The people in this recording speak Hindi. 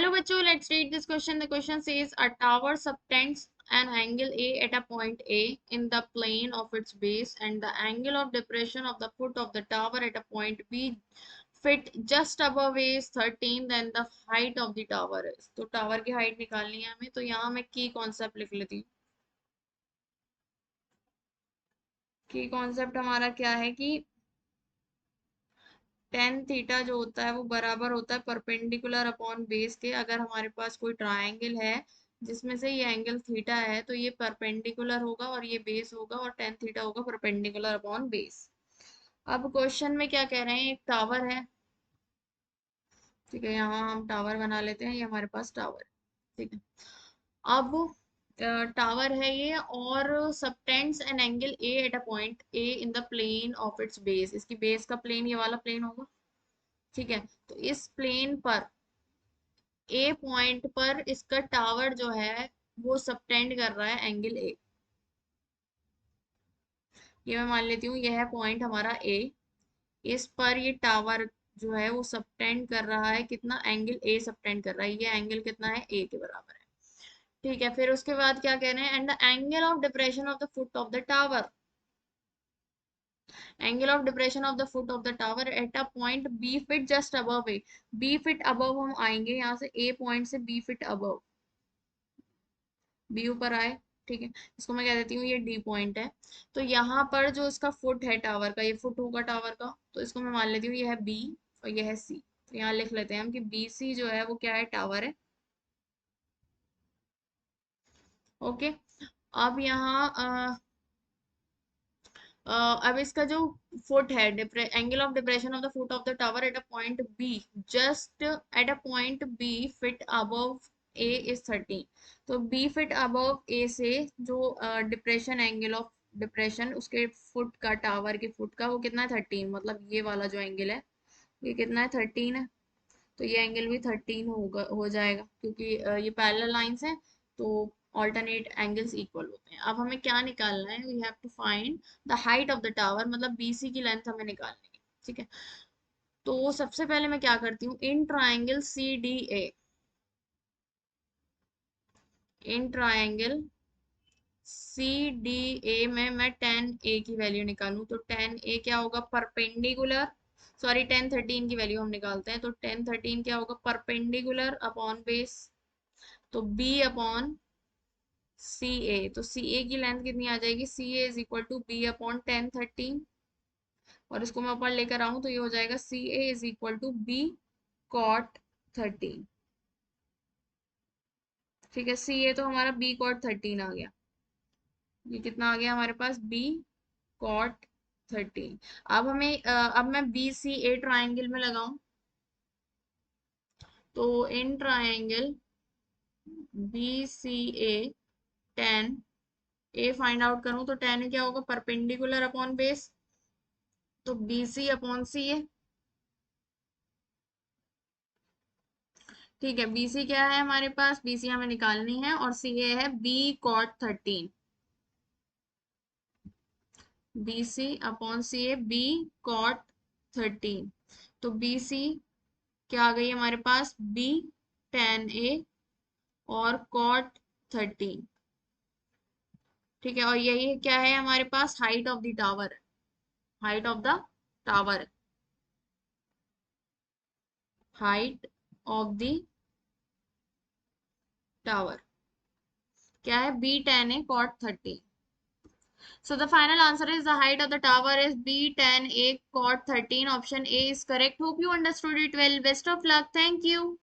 Hello बच्चों, let's read this question. The question says a tower subtends an angle A at a point A in the plane of its base, and the angle of depression of the foot of the tower at a point B fit just above A is 13, then the height of the tower is. तो टावर की हाइट निकालनी है हमें, तो यहाँ मैं की कॉन्सेप्ट लिख लेती हूँ. की कॉन्सेप्ट हमारा क्या है कि टेन थीटा जो होता है वो बराबर होता है परपेंडिकुलर अपॉन बेस के. अगर हमारे पास कोई ट्रायंगल है जिसमें से ये एंगल थीटा है तो ये परपेंडिकुलर होगा और ये बेस होगा और टेन थीटा होगा परपेंडिकुलर अपॉन बेस. अब क्वेश्चन में क्या कह रहे हैं, एक टावर है. ठीक है, यहाँ हम टावर बना लेते हैं, ये हमारे पास टावर है. ठीक है, अब टावर है ये और subtends an angle A at a point A in the plane of its base. इसकी बेस का प्लेन ये वाला प्लेन होगा. ठीक है, तो इस प्लेन पर ए पॉइंट पर इसका टावर जो है वो सबटेंड कर रहा है एंगल ए. ये मैं मान लेती हूँ यह है पॉइंट हमारा ए. इस पर ये टावर जो है वो सबटेंड कर रहा है कितना, एंगल ए सबटेंड कर रहा है. ये एंगल कितना है, ए के बराबर है. ठीक है, फिर उसके बाद क्या कह रहे हैं, and the angle of depression of the foot of the tower. Angle of depression of the foot of the tower at a point B feet just above A. B feet above हम आएंगे यहाँ से, ए पॉइंट से बी फिट अबव, बी ऊपर आए. ठीक है, इसको मैं कह देती हूँ ये डी पॉइंट है. तो यहाँ पर जो इसका फुट है टावर का, ये फुट होगा टावर का, तो इसको मैं मान लेती हूँ ये है बी और ये है सी. तो यहाँ लिख लेते हैं हम कि बी सी जो है वो क्या है, टावर है. ओके, अब यहाँ अब इसका जो फुट है, angle of depression of the foot of the tower at a point B, just at a point B feet above A is 13. तो बी फिट अबव ए से जो डिप्रेशन, एंगल ऑफ डिप्रेशन उसके फुट का, टावर के फुट का, वो कितना है 13. मतलब ये वाला जो एंगल है ये कितना है, 13 है. तो ये एंगल भी 13 होगा, हो जाएगा, क्योंकि ये पैरेलल लाइंस हैं तो ऑल्टरनेट एंगल्स इक्वल होते हैं. अब हमें क्या निकालना है, we have to find the height of the tower, मतलब बीसी की लेंथ हमें निकालनी है. ठीक है, तो सबसे पहले मैं क्या करती हूँ, in triangle C D A, in triangle C D A में मैं टेन ए की वैल्यू निकालूं. तो टेन ए क्या होगा, परपेंडिकुलर, सॉरी टेन थर्टीन की वैल्यू हम निकालते हैं. तो टेन थर्टीन क्या होगा, परपेंडिकुलर अपॉन बेस, तो बी अपॉन सी ए. तो सी ए की लेंथ कितनी आ जाएगी, C A is equal to B upon tan thirteen. और इसको मैं ऊपर लेकर आऊं तो ये हो जाएगा C A is equal to B cot 13. ठीक है, सी ए तो हमारा बी कॉट 13 आ गया. ये कितना आ गया हमारे पास, बी कॉट 13. अब हमें अब मैं बी सी ए ट्राइंगल में लगाऊं, तो in triangle B C A tan A find out करूं तो टेन क्या होगा, परपेंडिकुलर अपॉन बेस, तो B C upon C A. ठीक है, बीसी क्या है हमारे पास, बीसी हमें निकालनी है और सी ए है B cot 13. BC upon C A B cot 13. तो बीसी क्या आ गई हमारे पास, बी टेन ए और कॉट 13. ठीक है, और यही क्या है हमारे पास, height of the tower, height of the tower, height of the tower क्या है, B tan A cot 13. So the final answer is the height of the tower is B10 A cot 13. Option A is correct. Hope you understood it well. Best of luck. Thank you.